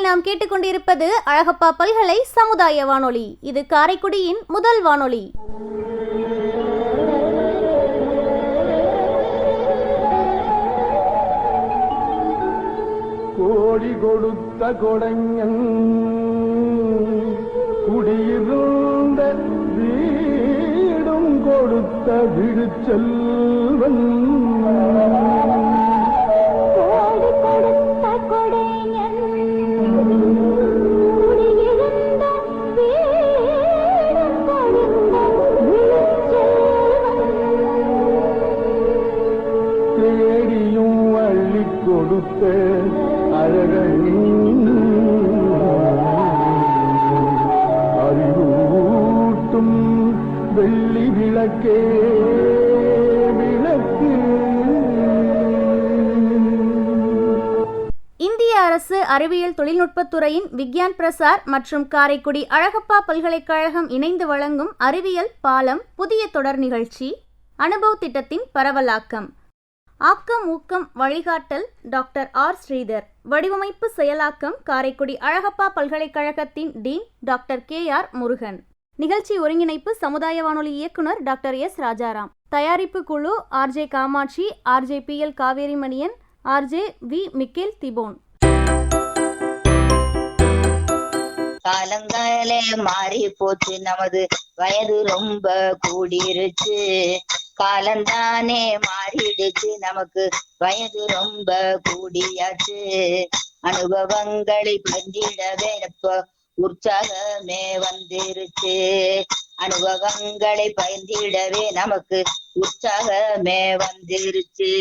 இணைப்பில் நாம் கேட்டுக்கொண்டிருப்பது அழகப்பா பல்கலை சமுதாய வானொலி. இது காரைக்குடியின் முதல் வானொலி. கோடி கொடுத்த கொடைஞன் குடியிருந்த வீடும் கொடுத்த விழுச்செல்வன் தேடியும் அள்ளி கொடுத்த அறிவூட்டும் வெள்ளி விளக்கே விளக்கு. இந்திய அரசு அறிவியல் தொழில்நுட்பத்துறையின் விக்யான் பிரசார் மற்றும் காரைக்குடி அழகப்பா பல்கலைக்கழகம் இணைந்து வழங்கும் அறிவியல் பாலம் புதிய தொடர் நிகழ்ச்சி அனுபவ் திட்டத்தின் பரவலாக்கம். ஆக்கம் ஊக்கம் வழிகாட்டல் டாக்டர் ஆர் ஸ்ரீதர். வடிவமைப்பு செயலாக்கம் காரைக்குடி அழகப்பா பல்கலைக்கழகத்தின் டீன் டாக்டர் KR முருகன். நிகழ்ச்சி ஒருங்கிணைப்பு சமுதாய வானொலி இயக்குனர் டாக்டர் S ராஜாராம். தயாரிப்பு குழு RJ Kamakshi, RJ PL Kaverimanian, RJ V Michael திபோன். காலங்காலே மாறி போச்சு, நமது வயது ரொம்ப கூடிருச்சு. காலந்தானே மாறிடுச்சு, நமக்கு வயது ரொம்ப கூடியாச்சு. அனுபவங்களை பகிர்ந்திடவே இப்போ உற்சாகமே வந்துருச்சு. அனுபவங்களை பகிர்ந்திடவே நமக்கு உற்சாகமே வந்துருச்சு.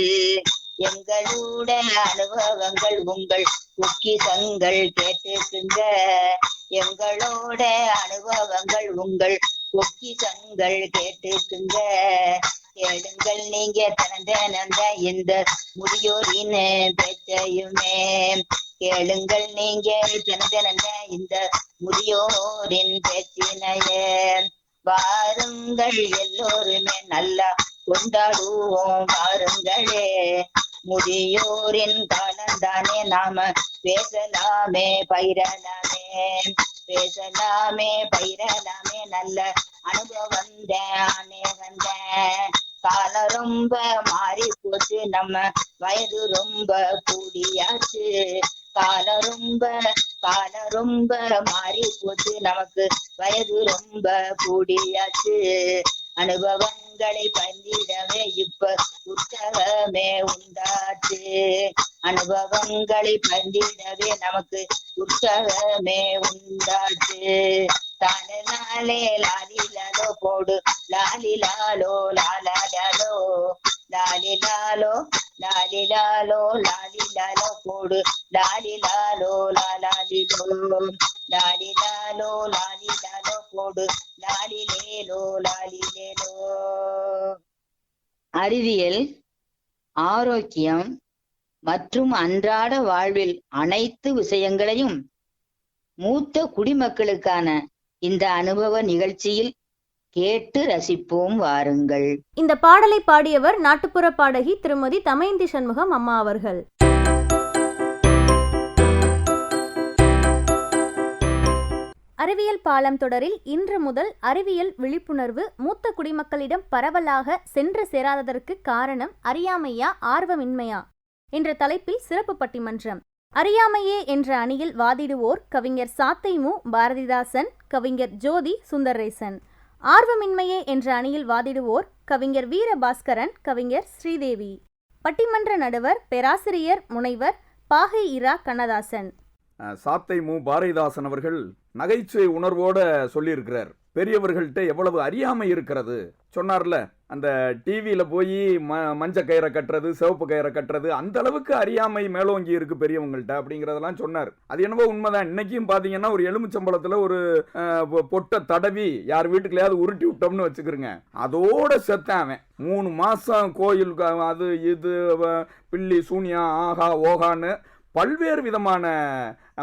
எங்களுடைய அனுபவங்கள் உங்கள் பொக்கிஷங்கள் கேட்டுக்குங்க. எங்களோட அனுபவங்கள் உங்கள் பொக்கிஷங்கள் கேட்டுக்குங்க. கேளுங்கள் நீங்க திறந்த இந்த முதியோரின் பேச்சையுமே. கேளுங்கள் நீங்க திறந்த இந்த முதியோரின் பேச்சினையே. வாருங்கள் எல்லோருமே நல்லா கொண்டாடுவோம் வாருங்களே. முதியோரின் காலந்தானே நாம பேசலாமே பயிரலாமே. பேசலாமே பயிரலாமே நல்ல அனுபவம் தானே வந்த. காலம் ரொம்ப மாறி போச்சு, நம்ம வயது ரொம்ப கூடியாச்சு. காலம் ரொம்ப மாறி போச்சு, நமக்கு வயது ரொம்ப கூடியாச்சு. அனுபவங்களை பகிர்ந்திடவே இப்ப உற்சாகமே உண்டாச்சு. அனுபவங்களை பகிர்ந்திடவே நமக்கு உற்சாகமே உண்டாச்சு. தானே லாலிலாலோ போடு லாலிலாலோ லாலாலோ லாலிலாலோ லாலிலாலோ லாலிலாலோ போடு லாலிலாலோ லாலாலிலோ லாலிலாலோ லாலிலாலோ போடு லாலிலேலோ லாலிலேலோ. அறிவியல், ஆரோக்கியம் மற்றும் அன்றாட வாழ்வில் அனைத்து விஷயங்களையும் மூத்த குடிமக்களுக்கான இந்த அனுபவ நிகழ்ச்சியில் கேட்டு ரசிப்போம் வாருங்கள். இந்த பாடலை பாடியவர் நாட்டுப்புற பாடகி திருமதி தமயந்தி சண்முகம் அம்மா அவர்கள். அறிவியல் பாலம் தொடரில் இன்று முதல் அறிவியல் விழிப்புணர்வு மூத்த குடிமக்களிடம் பரவலாக சென்று சேராததற்கு காரணம் அறியாமையா ஆர்வமின்மையா என்ற தலைப்பில் சிறப்பு பட்டிமன்றம். அறியாமையே என்ற அணியில் வாதிடுவோர் கவிஞர் சாத்தை மு பாரதிதாசன், கவிஞர் ஜோதி சுந்தரேசன். ஆர்வமின்மையே என்ற அணியில் வாதிடுவோர் கவிஞர் வீரபாஸ்கரன், கவிஞர் ஸ்ரீதேவி. பட்டிமன்ற நடுவர் பேராசிரியர் முனைவர் பாகை இரா கண்ணதாசன். சாத்தை மு பாரதிதாசன் அவர்கள் நகைச்சுவை உணர்வோட சொல்லியிருக்கிறார். பெரியவர்கள்ட்ட எவ்வளவு அறியாமை இருக்கிறது சொன்னார்ல. அந்த டிவியில் போய் மஞ்ச கயிறை கட்டுறது, சிவப்பு கயிறை கட்டுறது, அந்த அளவுக்கு அறியாமை மேலோங்கி இருக்கு பெரியவங்கள்ட்ட அப்படிங்கிறதெல்லாம் சொன்னார். அது என்னவோ உண்மைதான். இன்னைக்கும் பார்த்தீங்கன்னா ஒரு எலுமிச்சம்பழத்தில் ஒரு பொட்டை தடவி யார் வீட்டுக்குள்ளையாவது உருட்டி விட்டோம்னு வச்சுக்கிறோங்க, அதோட செத்தான் 3 மாதம் கோயில் அது இது பில்லி சூனியா ஆகா ஓகான்னு பல்வேறு விதமான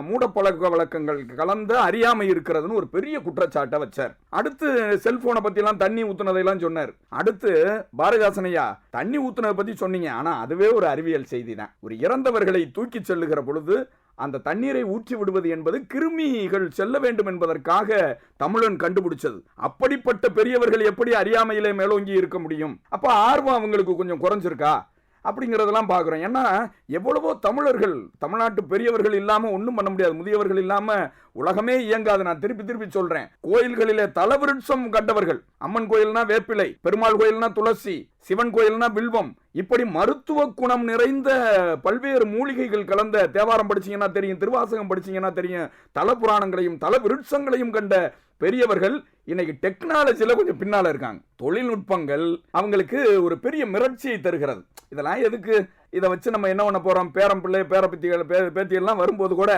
மூடப்பழக்க வழக்கங்கள் கலந்த அறியாமை இருக்கிறதுன்னு ஒரு பெரிய குற்றச்சாட்டை வச்சார். அடுத்து செல்போனை பற்றிலாம் தண்ணி ஊத்துனதையெல்லாம் சொன்னார். அடுத்து பாரதிதாசனையா தண்ணி ஊத்துனதை பற்றி சொன்னீங்க, ஆனால் அதுவே ஒரு அறிவியல் செய்தி தான். ஒரு இறந்தவர்களை தூக்கி செல்லுகிற பொழுது அந்த தண்ணீரை ஊற்றி விடுவது என்பது கிருமிகள் செல்ல வேண்டும் என்பதற்காக தமிழன் கண்டுபிடிச்சது. அப்படிப்பட்ட பெரியவர்கள் எப்படி அறியாமையிலே மேலோங்கி இருக்க முடியும்? அப்ப ஆர்வம் அவங்களுக்கு கொஞ்சம் குறைஞ்சிருக்கா அப்படிங்கிறதெல்லாம் பார்க்குறோம். ஏன்னா எவ்வளவோ தமிழர்கள், தமிழ்நாட்டு பெரியவர்கள் இல்லாமல் ஒன்றும் பண்ண முடியாது, முதியவர்கள் இல்லாமல் உலகமே இயங்காது. நான் திருப்பி திருப்பி சொல்றேன், கோயில்களிலே தலவிருட்சம் கண்டவர்கள். அம்மன் கோயில்னா வேப்பிலை, பெருமாள் கோயில்னா துளசி, சிவன் கோயில்னா வில்வம், இப்படி மருத்துவ குணம் நிறைந்த பல்வேறு மூலிகைகள் கலந்த தேவாரம் படிச்சீங்கன்னா தெரியும், திருவாசகம் படிச்சீங்கன்னா தெரியும், தல புராணங்களையும் தல விருட்சங்களையும் கண்ட பெரியவர்கள் இன்னைக்கு டெக்னாலஜில கொஞ்சம் பின்னால இருக்காங்க. தொழில்நுட்பங்கள் அவங்களுக்கு ஒரு பெரிய மிரட்சியை தருகிறது. இதெல்லாம் எதுக்கு? இதை வச்சு நம்ம என்ன பண்ண போறோம்? பேரம்பிள்ளை பேரப்பத்திகள் பேத்தியெல்லாம் வரும்போது கூட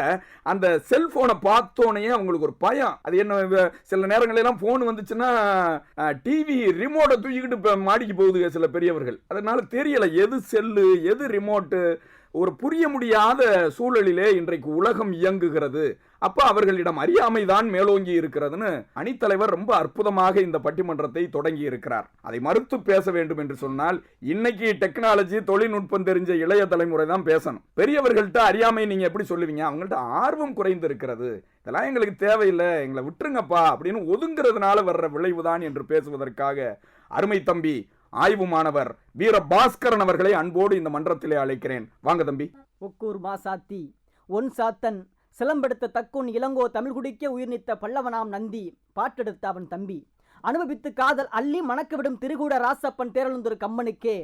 அந்த செல்போனை பார்த்தோன்னே அவங்களுக்கு ஒரு பயம். அது என்ன, சில நேரங்களெல்லாம் போன் வந்துச்சுன்னா டிவி ரிமோட்டை தூக்கிக்கிட்டு மாடிக்கு போகுது சில பெரியவர்கள். அதனால தெரியல எது செல்லு எது ரிமோட்டு, ஒரு புரிய முடியாத சூழலிலே இன்றைக்கு உலகம் இயங்குகிறது. அப்ப அவர்களிடம் அறியாமைதான் மேலோங்கி இருக்கிறதுன்னு அணித்தலைவர் ரொம்ப அற்புதமாக இந்த பட்டிமன்றத்தை தொடங்கி இருக்கிறார். அதை மறுத்து பேச வேண்டும் என்று சொன்னால் இன்னைக்கு டெக்னாலஜி தொழில்நுட்பம் தெரிஞ்ச இளைய தலைமுறை தான் பேசணும். பெரியவர்கள்ட்ட அறியாமை நீங்க எப்படி சொல்லுவீங்க? அவங்கள்ட்ட ஆர்வம் குறைந்து இருக்கிறது, இதெல்லாம் எங்களுக்கு தேவையில்லை, எங்களை விட்டுருங்கப்பா அப்படின்னு ஒதுங்கிறதுனால வர்ற விளைவுதான் என்று பேசுவதற்காக அருமை தம்பி ஆய்வு மாணவர் வீர பாஸ்கரன் அவர்களை அன்போடு இந்த மன்றத்திலே அழைக்கிறேன். வாங்க தம்பி. ஒக்கூர் மாசாத்தி ஒன் சாத்தன் சிலம்பெடுத்த தக்குன் இளங்கோ தமிழ் குடிக்க உயிர் நீத்த பல்லவனாம் நந்தி பாட்டெடுத்த அவன் தம்பி அனுபவித்து காதல் அள்ளி மணக்கவிடும் திருகூட ராசப்பன் தேரழுந்தொரு கம்மனுக்கே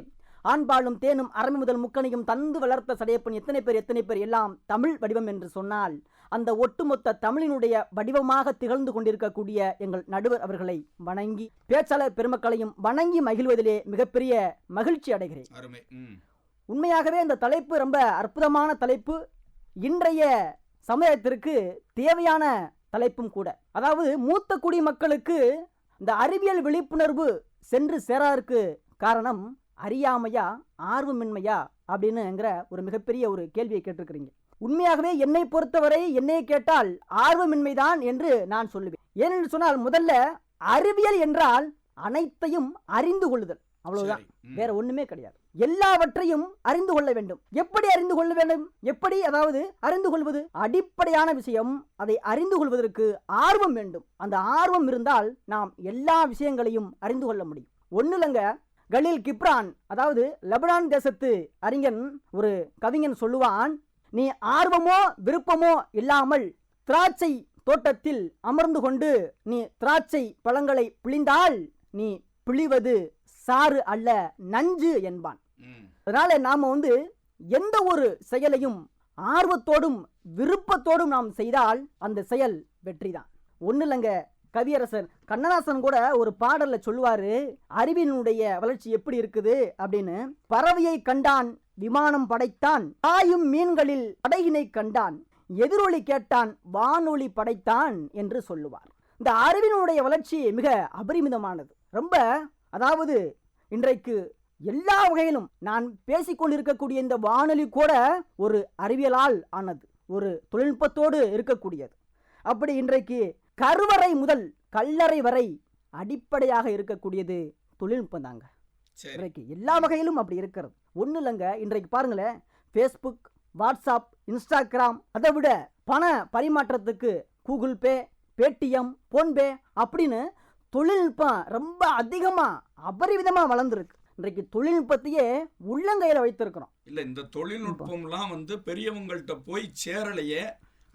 ஆண்பாலும் தேனும் அரமை முதல் முக்கணியும் தந்து வளர்த்த சடையப்பன் எத்தனை பேர் எல்லாம் தமிழ் வடிவம் என்று சொன்னால் அந்த ஒட்டுமொத்த தமிழினுடைய வடிவமாக திகழ்ந்து கொண்டிருக்கக்கூடிய எங்கள் நடுவர் அவர்களை வணங்கி பேச்சாளர் பெருமக்களையும் வணங்கி மகிழ்வதிலே மிகப்பெரிய மகிழ்ச்சி அடைகிறேன். உண்மையாகவே இந்த தலைப்பு ரொம்ப அற்புதமான தலைப்பு, இன்றைய சமுதாயத்திற்கு தேவையான தலைப்பும் கூட. அதாவது மூத்த குடிமக்களுக்கு இந்த அறிவியல் விழிப்புணர்வு சென்று சேராதற்கு காரணம் அறியாமையா ஆர்வமின்மையா அப்படின்னுங்கிற ஒரு மிகப்பெரிய ஒரு கேள்வியை கேட்டிருக்கிறீங்க. உண்மையாகவே என்னை பொறுத்தவரை என்னை கேட்டால் ஆர்வமின்மைதான் என்று நான் சொல்லுவேன். ஏனென்று சொன்னால் முதல்ல அறிவியல் என்றால் அனைத்தையும் அறிந்து கொள்ளுதல், அவ்வளவுதான், வேற ஒண்ணுமே கிடையாது. எல்லாவற்றையும் அறிந்து கொள்ள வேண்டும். எப்படி அறிந்து கொள்ள வேண்டும்? எப்படி, அதாவது அறிந்து கொள்வது அடிப்படையான விஷயம். அதை அறிந்து கொள்வதற்கு ஆர்வம் வேண்டும். அந்த ஆர்வம் இருந்தால் நாம் எல்லா விஷயங்களையும் அறிந்து கொள்ள முடியும். ஒண்ணு இல்லைங்க, கலீல் கிப்ரான், அதாவது லெபனான் தேசத்து அறிஞன், ஒரு கவிஞன் சொல்லுவான், நீ ஆர்வமோ விருப்பமோ இல்லாமல் திராட்சை தோட்டத்தில் அமர்ந்து கொண்டு நீ திராட்சை பழங்களை பிழிந்தால் நீ பிழிவது சாறு அல்ல நஞ்சு என்பான். அதனால நாம எந்த ஒரு செயலையும் ஆர்வத்தோடும் விருப்பத்தோடும் நாம் செய்தால் அந்த செயல் வெற்றிதான். ஒண்ணு இல்லைங்க, கவியரசர் கண்ணதாசன் கூட ஒரு பாடல்ல சொல்லுவாரு, அறிவினுடைய வளர்ச்சி எப்படி இருக்குது அப்படின்னு. பறவையை கண்டான், விமானம் படைத்தான், தாயும் மீன்களில் படகினை கண்டான், எதிரொலி கேட்டான், வானொலி படைத்தான் என்று சொல்லுவார். இந்த அறிவினுடைய வளர்ச்சி மிக அபரிமிதமானது. ரொம்ப, அதாவது இன்றைக்கு எல்லா வகையிலும் நான் பேசிக்கொண்டிருக்கக்கூடிய இந்த வானொலி கூட ஒரு அறிவியலால் ஆனது, ஒரு தொழில்நுட்பத்தோடு இருக்கக்கூடியது. அப்படி இன்றைக்கு கருவறை முதல் கல்லறை வரை அடிப்படையாக இருக்கக்கூடியது தொழில்நுட்பம் தாங்க. இன்றைக்கு எல்லா வகையிலும் அப்படி இருக்கிறது. ஒன்றும் இல்லைங்க, இன்றைக்கு பாருங்களேன், ஃபேஸ்புக், வாட்ஸ்அப், இன்ஸ்டாகிராம், அதை விட பண பரிமாற்றத்துக்கு கூகுள் பே, பேடிஎம், போன்பே அப்படின்னு தொழில்நுட்பம் ரொம்ப அதிகமாக அபரிவிதமாக வளர்ந்துருக்கு. இன்றைக்கு தொழில்நுட்பத்தையே உள்ளங்கையில் வைத்திருக்கிறோம். இல்லை, இந்த தொழில்நுட்பம்லாம் பெரியவங்கள்ட்ட போய் சேரலையே,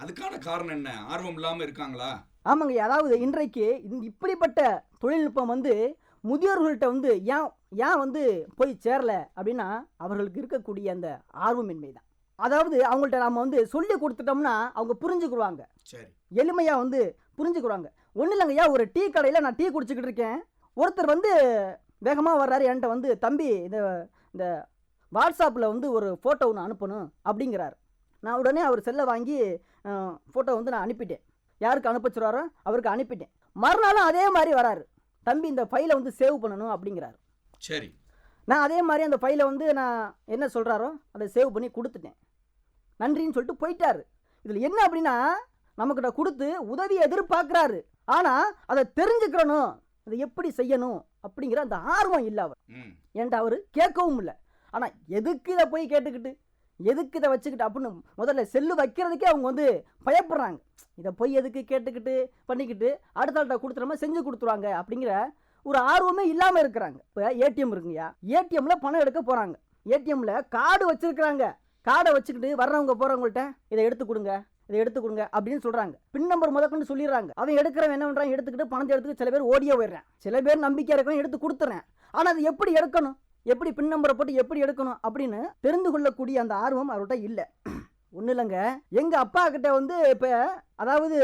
அதுக்கான காரணம் என்ன? ஆர்வம் இல்லாமல் இருக்காங்களா? ஆமாங்க, அதாவது இன்றைக்கு இப்படிப்பட்ட தொழில்நுட்பம் முதியோர்கள்ட்ட ஏன் போய் சேரல அப்படின்னா அவர்களுக்கு இருக்கக்கூடிய அந்த ஆர்வமின்மை தான். அதாவது அவங்கள்ட்ட நாம சொல்லி கொடுத்துட்டோம்னா அவங்க புரிஞ்சுக்குவாங்க, எளிமையா புரிஞ்சுக்குவாங்க. ஒன்றும் இல்லைங்கய்யா, ஒரு டீ கடையில் நான் டீ குடிச்சுக்கிட்டு இருக்கேன், ஒருத்தர் வேகமாக வர்றாரு, என்கிட்ட தம்பி இந்த வாட்ஸ்அப்பில் ஒரு ஃபோட்டோ ஒன்று அனுப்பணும் அப்படிங்கிறாரு. நான் உடனே அவர் செல்லை வாங்கி ஃபோட்டோ நான் அனுப்பிட்டேன். யாருக்கு அனுப்பிச்சுறாரோ அவருக்கு அனுப்பிட்டேன். மறுநாளும் அதே மாதிரி வராரு, தம்பி இந்த ஃபைலை சேவ் பண்ணணும் அப்படிங்கிறாரு. சரி, நான் அதே மாதிரி அந்த ஃபைலை நான் என்ன சொல்கிறாரோ அதை சேவ் பண்ணி கொடுத்துட்டேன். நன்றின்னு சொல்லிட்டு போயிட்டாரு. இதில் என்ன அப்படின்னா, நமக்கிட்ட கொடுத்து உதவியை எதிர்பார்க்குறாரு, ஆனால் அதை தெரிஞ்சுக்கிறணும், அதை எப்படி செய்யணும் அப்படிங்கிற அந்த ஆர்வம் இல்லை அவர். ஏன்டா அவர் கேட்கவும் இல்லை. ஆனால் எதுக்கு இதை போய் கேட்டுக்கிட்டு, எதுக்கு இதை வச்சுக்கிட்டு அப்படின்னு முதல்ல செல்லு வைக்கிறதுக்கே அவங்க வந்து பயப்படுறாங்க. இதை போய் எதுக்கு கேட்டுக்கிட்டு பண்ணிக்கிட்டு அடுத்த ஆள்கிட்ட கொடுத்துறமா செஞ்சு கொடுத்துருவாங்க அப்படிங்கிற ஒரு ஆர்வமே இல்லாமல் இருக்கிறாங்க. இப்போ ஏடிஎம் இருக்குங்கய்யா, ஏடிஎம்ல பணம் எடுக்க போகிறாங்க, ஏடிஎம்ல கார்டு வச்சிருக்கிறாங்க, கார்டை வச்சுக்கிட்டு வர்றவங்க போகிறவங்கள்ட்ட இதை எடுத்து கொடுங்க இதை எடுத்து கொடுங்க அப்படின்னு சொல்கிறாங்க. பின் நம்பர் முதற்கொண்டு சொல்லிடுறாங்க. அவன் எடுக்கிறவன் என்ன பண்ணுறான், எடுத்துக்கிட்டு பணத்தை எடுத்துக்கிட்டு சில பேர் ஓடியே போயிடுறேன், சில பேர் நம்பிக்கை இருக்கிறவன் எடுத்து கொடுத்துறேன். ஆனால் அது எப்படி எடுக்கணும், எப்படி பின் நம்பரை போட்டு எப்படி எடுக்கணும் அப்படின்னு தெரிந்து கொள்ளக்கூடிய அந்த ஆர்வம் அவர்கிட்ட இல்லை. ஒன்றும் இல்லைங்க, எங்கள் அப்பா கிட்ட வந்து இப்போ அதாவது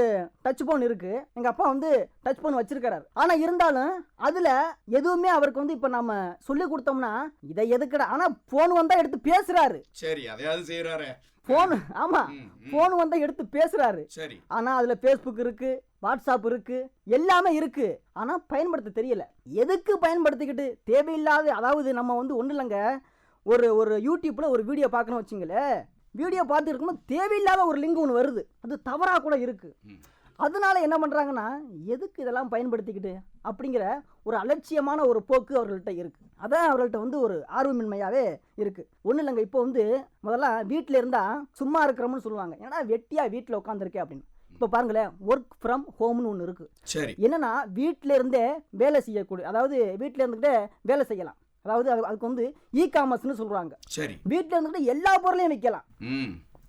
டச் ஃபோன் இருக்குது, எங்கள் அப்பா வந்து டச் ஃபோன் வச்சிருக்கிறாரு. ஆனால் இருந்தாலும் அதில் எதுவுமே அவருக்கு வந்து இப்போ நம்ம சொல்லி கொடுத்தோம்னா இதை எதுக்குடா, ஆனால் ஃபோன் வந்தால் எடுத்து பேசுகிறாரு. சரி, அதையாவது செய்யறாரு. ஃபோன் ஆமாம், ஃபோன் வந்தால் எடுத்து பேசுகிறாரு. சரி, ஆனால் அதில் ஃபேஸ்புக் இருக்குது, வாட்ஸ்அப் இருக்குது, எல்லாமே இருக்குது. ஆனால் பயன்படுத்த தெரியல. எதுக்கு பயன்படுத்திக்கிட்டு தேவையில்லாத, அதாவது நம்ம வந்து ஒன்றும் இல்லைங்க, ஒரு யூடியூப்பில் ஒரு வீடியோ பார்க்கணும் வச்சுங்களேன், வீடியோ பார்த்து இருக்கும்போது தேவையில்லாத ஒரு லிங்க் ஒன்று வருது, அது தவறாக கூட இருக்குது. அதனால என்ன பண்ணுறாங்கன்னா எதுக்கு இதெல்லாம் பயன்படுத்திக்கிட்டு அப்படிங்கிற ஒரு அலட்சியமான ஒரு போக்கு அவர்கள்ட்ட இருக்குது. அதான் அவர்கள்ட்ட வந்து ஒரு ஆர்வமின்மையாகவே இருக்குது. ஒன்றும் இல்லைங்க, இப்போ வந்து முதல்ல வீட்டில் இருந்தால் சும்மா இருக்கிறோம்னு சொல்லுவாங்க, ஏன்னா வெட்டியாக வீட்டில் உட்காந்துருக்கேன் அப்படின்னு. இப்போ பாருங்களேன், ஒர்க் ஃப்ரம் ஹோம்னு ஒன்று இருக்குது. சரி, என்னன்னா வீட்டில் இருந்தே வேலை செய்யக்கூடிய, அதாவது வீட்டில் இருந்துக்கிட்டே வேலை செய்யலாம், அதாவது அதுக்கு வந்து இ-காமர்ஸ்னு சொல்கிறாங்க. சரி, வீட்டில் இருந்துக்கிட்டு எல்லா பொருளையும் விற்கலாம்.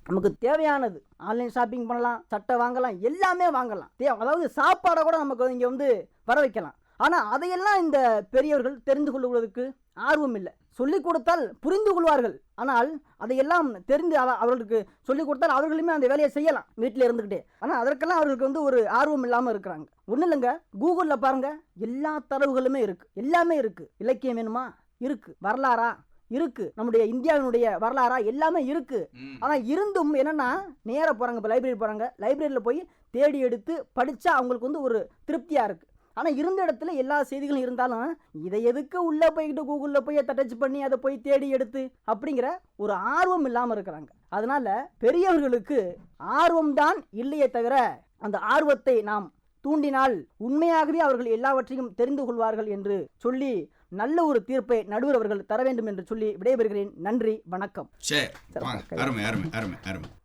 நமக்கு தேவையானது ஆன்லைன் ஷாப்பிங் பண்ணலாம், சட்டை வாங்கலாம், எல்லாமே வாங்கலாம். அதாவது சாப்பாடை கூட நமக்கு இங்கே வந்து வர வைக்கலாம். ஆனால் அதையெல்லாம் இந்த பெரியவர்கள் தெரிந்து கொள்வதற்கு ஆர்வம் இல்லை. சொல்லிக் கொடுத்தால் புரிந்து கொள்வார்கள், ஆனால் அதையெல்லாம் தெரிந்து அவர்களுக்கு சொல்லிக் கொடுத்தால் அவர்களுமே அந்த வேலையை செய்யலாம் வீட்டில் இருந்துக்கிட்டே. ஆனால் அதற்கெல்லாம் அவர்களுக்கு வந்து ஒரு ஆர்வம் இல்லாமல் இருக்கிறாங்க. ஒன்றும் இல்லைங்க, கூகுளில் பாருங்கள், எல்லா தரவுகளுமே இருக்குது, எல்லாமே இருக்குது. இலக்கியம் வேணுமா இருக்குது, வரலாறா இருக்கு, நம்முடைய இந்தியாவினுடைய வரலாறா எல்லாமே இருக்கு. ஆனா இருந்தும் என்னன்னா நேரா போறாங்க, இப்போ லைப்ரரி போறாங்க, லைப்ரரியில் போய் தேடி எடுத்து படிச்சா அவங்களுக்கு வந்து ஒரு திருப்தியா இருக்கு. ஆனா இருந்த இடத்துல எல்லா செய்திகளும் இருந்தாலும் இதை எதுக்கு உள்ள போய்கிட்டு கூகுளில் போய் டச் பண்ணி அதை போய் தேடி எடுத்து அப்படிங்கிற ஒரு ஆர்வம் இல்லாமல் இருக்கிறாங்க. அதனால பெரியவர்களுக்கு ஆர்வம் தான் இல்லையே தவிர அந்த ஆர்வத்தை நாம் தூண்டினால் உண்மையாகவே அவர்கள் எல்லாவற்றையும் தெரிந்து கொள்வார்கள் என்று சொல்லி நல்ல ஒரு தீர்ப்பை நடுவர் அவர்கள் தர வேண்டும் என்று சொல்லி விடைபெறுகிறேன். நன்றி, வணக்கம்.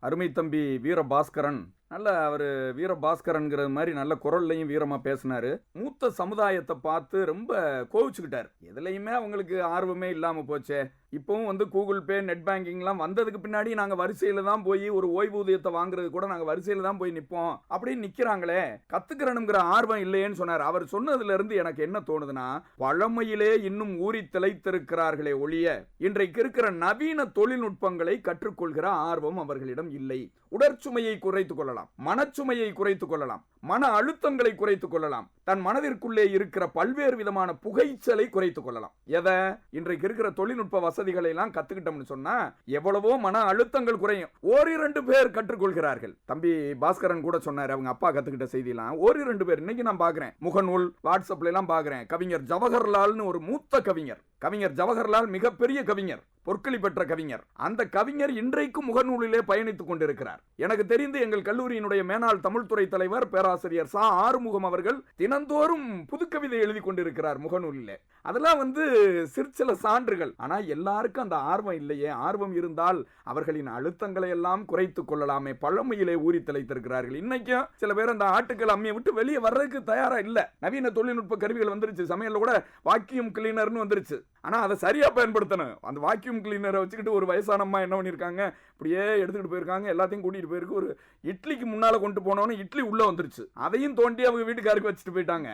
அருமை தம்பி வீரபாஸ்கரன், நல்ல அவர் வீரபாஸ்கரன்கிற மாதிரி நல்ல குரல்லையும் வீரமா பேசினாரு. மூத்த சமுதாயத்தை பார்த்து ரொம்ப கோவிச்சுக்கிட்டார். எதுலையுமே அவங்களுக்கு ஆர்வமே இல்லாம போச்சே. இப்பவும் வந்து கூகுள் பே, நெட் பேங்கிங்லாம் வந்ததுக்கு பின்னாடி நாங்கள் வரிசையில் தான் போய் ஒரு ஓய்வூதியத்தை வாங்குறது கூட நாங்கள் வரிசையில் தான் போய் நிற்போம் அப்படின்னு நிற்கிறாங்களே, கற்றுக்கிறனுங்கிற ஆர்வம் இல்லையேன்னு சொன்னார். அவர் சொன்னதுலேருந்து எனக்கு என்ன தோணுதுன்னா, பழமையிலே இன்னும் ஊறி திளைத்திருக்கிறார்களே ஒழிய இன்றைக்கு இருக்கிற நவீன தொழில்நுட்பங்களை கற்றுக்கொள்கிற ஆர்வம் அவர்களிடம் இல்லை. உடற்சுமையை குறைத்துக் கொள்ளலாம், மனச்சுமையை குறைத்துக் கொள்ளலாம், மன அழுத்தங்களை குறைத்துக் கொள்ளலாம், தன் மனதிற்குள்ளே இருக்கிற பல்வேறு விதமான புகைச்சலை குறைத்துக் கொள்ளலாம். எதை இன்றைக்கு இருக்கிற தொழில்நுட்ப வசதிகளை எல்லாம் கத்துக்கிட்டோம்னு சொன்னா எவ்வளவோ மன அழுத்தங்கள் குறையும். ஓரிரண்டு பேர் கற்றுக்கொள்கிறார்கள். தம்பி பாஸ்கரன் கூட சொன்னார், அவங்க அப்பா கத்துக்கிட்ட செய்தியெல்லாம் ஓரிரண்டு பேர். இன்னைக்கு நான் பாக்குறேன், முகநூல், வாட்ஸ்அப்ல எல்லாம் பாக்குறேன். கவிஞர் ஜவஹர்லால்னு ஒரு மூத்த கவிஞர், கவிஞர் ஜவஹர்லால் மிகப்பெரிய கவிஞர், பொற்களி பெற்ற கவிஞர். அந்த கவிஞர் இன்றைக்கும் முகநூலிலே பயணித்துக் கொண்டிருக்கிறார். எனக்கு தெரிந்து எங்கள் கல்லூரியினுடைய மேனாள் தமிழ்துறை தலைவர் பேராசிரியர் சா ஆறுமுகம் அவர்கள் தினந்தோறும் புதுக்கவிதை எழுதி கொண்டிருக்கிறார் முகநூலிலே. அதெல்லாம் வந்து சிற்சில சான்றுகள். ஆனா எல்லாருக்கும் அந்த ஆர்வம் இல்லையே. ஆர்வம் இருந்தால் அவர்களின் அழுத்தங்களை எல்லாம் குறைத்துக் கொள்ளலாமே. பழமையிலே ஊறி திளைத்திருக்கிறார்கள். இன்னைக்கும் சில பேர் அந்த ஆட்டுக்கள் அம்மியை விட்டு வெளியே வர்றதுக்கு தயாரா இல்ல. நவீன தொழில்நுட்ப கருவிகள் வந்துருச்சு, சமையல்ல கூட வாக்யூம் கிளீனர்னு வந்துருச்சு. ஆனா அதை சரியா பயன்படுத்தணும். அந்த வாக்யூம் கிளீனரை வச்சுக்கிட்டு ஒரு வயசான அம்மா என்ன பண்ணிருக்காங்க, அப்படியே எடுத்துக்கிட்டு போயிருக்காங்க, எல்லாத்தையும் கூட்டிட்டு போயிருக்கு. ஒரு இட்லிக்கு முன்னால கொண்டு போனோன்னு இட்லி உள்ள வந்துருச்சு, அதையும் தோண்டி அவங்க வீட்டுக்காருக்கு வச்சுட்டு போயிட்டாங்க.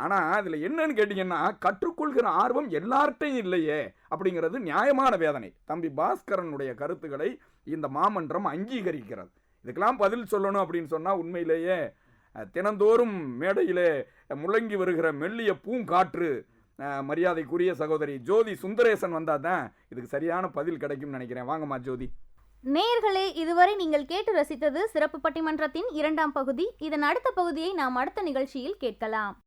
ஆனா இதுல என்னன்னு கேட்டீங்கன்னா, கற்றுக்கொள்கிற ஆர்வம் எல்லார்ட்டையும் இல்லையே அப்படிங்கிறது நியாயமான வேதனை. தம்பி பாஸ்கரனுடைய கருத்துக்களை இந்த மாமன்றம் அங்கீகரிக்கிறது. இதுக்கெல்லாம் பதில் சொல்லணும் அப்படின்னு சொன்னா உண்மையிலேயே தினந்தோறும் மேடையிலே முழங்கி வருகிற மெல்லிய பூங்காற்று மரியாதைக்குரிய சகோதரி ஜோதி சுந்தரேசன் வந்தாதான் இதுக்கு சரியான பதில் கிடைக்கும் நினைக்கிறேன். வாங்கம்மா ஜோதி. நேயர்களே, இதுவரை நீங்கள் கேட்டு ரசித்தது சிறப்பு பட்டிமன்றத்தின் 2ஆம் பகுதி. இதன் அடுத்த பகுதியை நாம் அடுத்த நிகழ்ச்சியில் கேட்கலாம்.